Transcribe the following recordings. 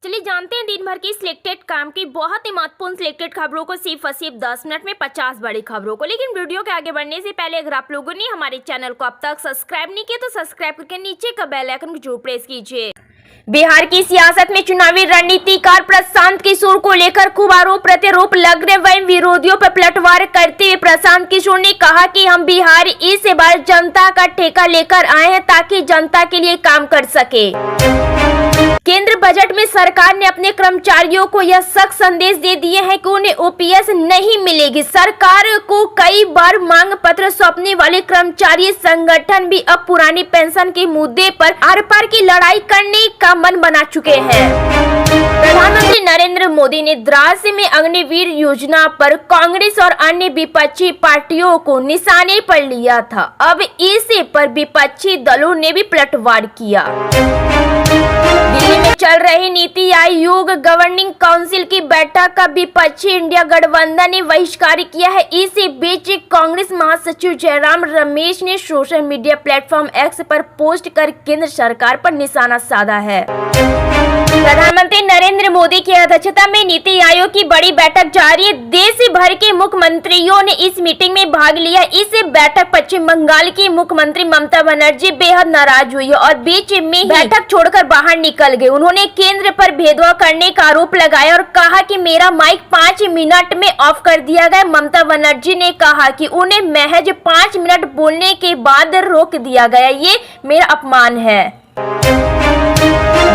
चलिए जानते हैं दिन भर की सिलेक्टेड काम की बहुत ही महत्वपूर्ण सिलेक्टेड खबरों को सिर्फ और सिर्फ 10 मिनट में 50 बड़ी खबरों को। लेकिन वीडियो के आगे बढ़ने से पहले अगर आप लोगों ने हमारे चैनल को अब तक सब्सक्राइब नहीं किया तो सब्सक्राइब करके नीचे का बेल आइकन को जरूर प्रेस कीजिए। बिहार की सियासत में चुनावी रणनीतिकार प्रशांत किशोर को लेकर खूब आरोप प्रत्यारोप लग रहे, वहीं विरोधियों पर पलटवार करते हुए प्रशांत किशोर ने कहा कि हम बिहार इस बार जनता का ठेका लेकर आए हैं ताकि जनता के लिए काम कर सके। केंद्र बजट में सरकार ने अपने कर्मचारियों को यह सख्त संदेश दे दिए हैं कि उन्हें ओपीएस नहीं मिलेगी। सरकार को कई बार मांग पत्र सौंपने वाले कर्मचारी संगठन भी अब पुरानी पेंशन के मुद्दे पर आर पार की लड़ाई करने का मन बना चुके हैं। प्रधानमंत्री नरेंद्र मोदी ने द्रास में अग्निवीर योजना पर कांग्रेस और अन्य विपक्षी पार्टियों को निशाने पर लिया था। अब इसे पर विपक्षी दलों ने भी पलटवार किया। दिल्ली में चल रही नीति आयोग गवर्निंग काउंसिल की बैठक का विपक्षी इंडिया गठबंधन ने बहिष्कार किया है। इसी बीच कांग्रेस महासचिव जयराम रमेश ने सोशल मीडिया प्लेटफॉर्म एक्स पर पोस्ट कर केंद्र सरकार पर निशाना साधा है। प्रधानमंत्री नरेंद्र मोदी की अध्यक्षता में नीति आयोग की बड़ी बैठक जारी है। देश भर के मुख्यमंत्रियों ने इस मीटिंग में भाग लिया। इस बैठक पश्चिम बंगाल की मुख्यमंत्री ममता बनर्जी बेहद नाराज हुई और बीच में बैठक छोड़कर बाहर निकल गए। उन्होंने केंद्र पर भेदभाव करने का आरोप लगाया और कहा कि मेरा माइक 5 मिनट में ऑफ कर दिया गया। ममता बनर्जी ने कहा कि उन्हें महज 5 मिनट बोलने के बाद रोक दिया गया, ये मेरा अपमान है।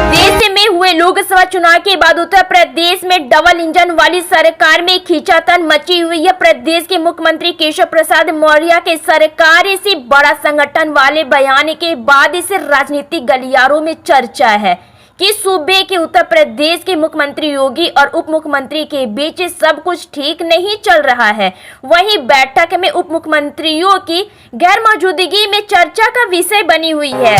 देश में हुए लोकसभा चुनाव के बाद उत्तर प्रदेश में डबल इंजन वाली सरकार में खींचातान मची हुई है। प्रदेश के मुख्यमंत्री केशव प्रसाद मौर्य के सरकार इसी बड़ा संगठन वाले बयान के बाद इस राजनीतिक गलियारों में चर्चा है कि सूबे के उत्तर प्रदेश के मुख्यमंत्री योगी और उप मुख्यमंत्री के बीच सब कुछ ठीक नहीं चल रहा है। वहीं बैठक में उप मुख्यमंत्रियों की गैर मौजूदगी में चर्चा का विषय बनी हुई है।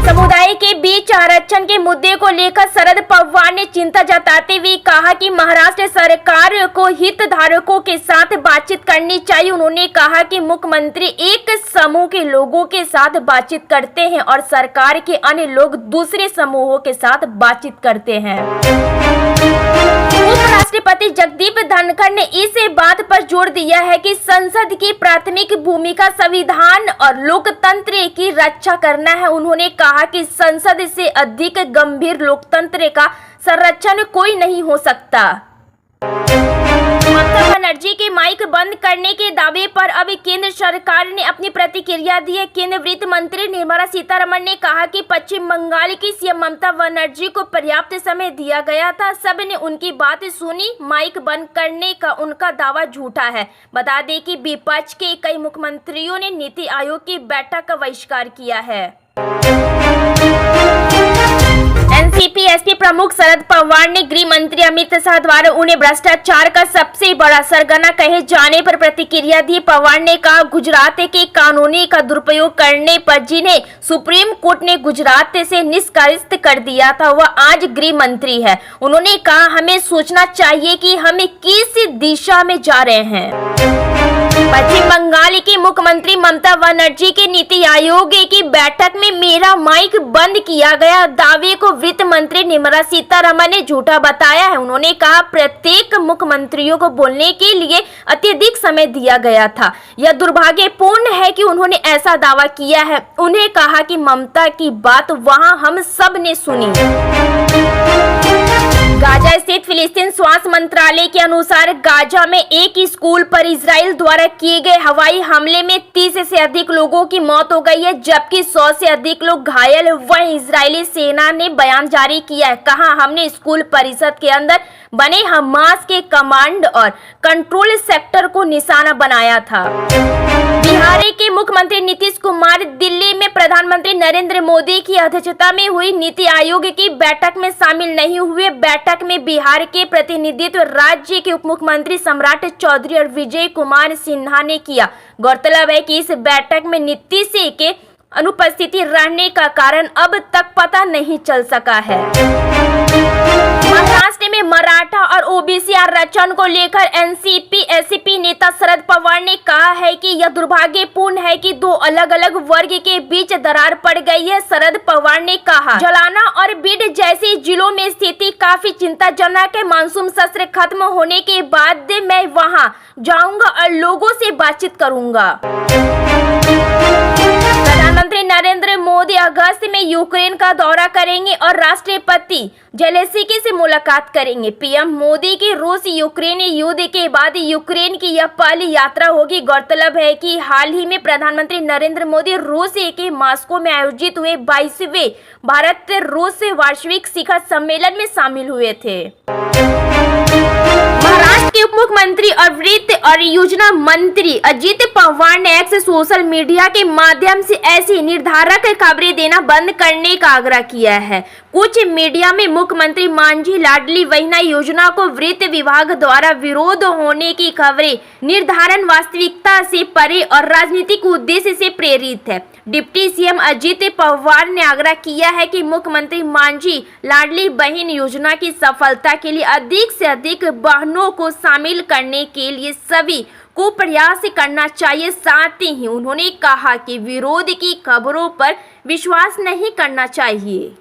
समुदाय के बीच आरक्षण के मुद्दे को लेकर शरद पवार ने चिंता जताते हुए कहा कि महाराष्ट्र सरकार को हितधारकों के साथ बातचीत करनी चाहिए। उन्होंने कहा कि मुख्यमंत्री एक समूह के लोगों के साथ बातचीत करते हैं और सरकार के अन्य लोग दूसरे समूहों के साथ बातचीत करते हैं। उपराष्ट्रपति जगदीप धनखड़ ने इस बात पर जोर दिया है कि संसद की प्राथमिक भूमिका संविधान और लोकतंत्र की रक्षा करना है। उन्होंने कहा कि संसद से अधिक गंभीर लोकतंत्र का संरक्षण कोई नहीं हो सकता। ममता बनर्जी के माइक बंद करने के दावे पर अब केंद्र सरकार ने अपनी प्रतिक्रिया दी है। केंद्रीय वित्त मंत्री निर्मला सीतारमण ने कहा कि पश्चिम बंगाल की सीएम ममता बनर्जी को पर्याप्त समय दिया गया था, सबने उनकी बात सुनी, माइक बंद करने का उनका दावा झूठा है। बता दें कि विपक्ष के कई मुख्यमंत्रियों ने नीति आयोग की बैठक का बहिष्कार किया है। एनसीपी एसपी प्रमुख शरद पवार ने गृह मंत्री अमित शाह द्वारा उन्हें भ्रष्टाचार का सबसे बड़ा सरगना कहे जाने पर प्रतिक्रिया दी। पवार ने कहा, गुजरात के कानूनी का दुरुपयोग करने पर जिन्हें सुप्रीम कोर्ट ने गुजरात से निष्कासित कर दिया था वह आज गृह मंत्री है। उन्होंने कहा, हमें सोचना चाहिए कि हम किस दिशा में जा रहे हैं। पश्चिम बंगाल की मुख्यमंत्री ममता बनर्जी के नीति आयोग की बैठक में मेरा माइक बंद किया गया दावे को वित्त मंत्री निर्मला सीतारमण ने झूठा बताया है। उन्होंने कहा, प्रत्येक मुख्यमंत्रियों को बोलने के लिए अत्यधिक समय दिया गया था। यह दुर्भाग्यपूर्ण है कि उन्होंने ऐसा दावा किया है। उन्हें कहा कि ममता की बात वहां हम सब ने सुनी। गाजा स्थित फिलिस्तीन स्वास्थ्य मंत्रालय के अनुसार गाजा में एक स्कूल पर इजराइल द्वारा किए गए हवाई हमले में 30 से अधिक लोगों की मौत हो गई है, जबकि 100 से अधिक लोग घायल। वहीं इजरायली सेना ने बयान जारी किया है, कहा, हमने स्कूल परिसर के अंदर बने हमास के कमांड और कंट्रोल सेक्टर को निशाना बनाया था। बिहार के मुख्यमंत्री नीतीश कुमार दिल्ली में प्रधानमंत्री नरेंद्र मोदी की अध्यक्षता में हुई नीति आयोग की बैठक में शामिल नहीं हुए। बैठक में बिहार के प्रतिनिधित्व राज्य के उप मुख्यमंत्री सम्राट चौधरी और विजय कुमार सिन्हा ने किया। गौरतलब है कि इस बैठक में नीतीश के अनुपस्थिति रहने का कारण अब तक पता नहीं चल सका है। महाराष्ट्र में में मराठा और ओबीसी आरक्षण को लेकर एनसीपी एसपी नेता शरद पवार ने कहा है कि यह दुर्भाग्यपूर्ण है कि दो अलग अलग वर्ग के बीच दरार पड़ गई है। शरद पवार ने कहा, जलाना और बीड जैसे जिलों में स्थिति काफी चिंताजनक है। मानसून सत्र खत्म होने के बाद मैं वहां जाऊंगा और लोगों से बातचीत करूंगा। प्रधानमंत्री नरेंद्र मोदी अगस्त में यूक्रेन का दौरा करेंगे और राष्ट्रपति जेलेंस्की से मुलाकात करेंगे। पीएम मोदी की रूस यूक्रेन युद्ध के बाद यूक्रेन की यह पहली यात्रा होगी। गौरतलब है कि हाल ही में प्रधानमंत्री नरेंद्र मोदी रूस के मॉस्को में आयोजित हुए 22वें भारत रूस वार्षिक शिखर सम्मेलन में शामिल हुए थे। महाराष्ट्र के उप मुख्यमंत्री और वित्त और योजना मंत्री अजित पवार ने एक्स सोशल मीडिया के माध्यम से ऐसी निर्धारक खबरें देना बंद करने का आग्रह किया है। कुछ मीडिया में मुख्यमंत्री मांझी लाडली बहना योजना को वित्त विभाग द्वारा विरोध होने की खबरें निर्धारण वास्तविकता से परे और राजनीतिक उद्देश्य से प्रेरित है। डिप्टी सीएम अजित पवार ने आग्रह किया है कि मुख्यमंत्री मांझी लाडली बहन योजना की सफलता के लिए अधिक से अधिक बहनों को शामिल करने के लिए सभी को प्रयास करना चाहिए। साथ ही उन्होंने कहा कि विरोध की खबरों पर विश्वास नहीं करना चाहिए।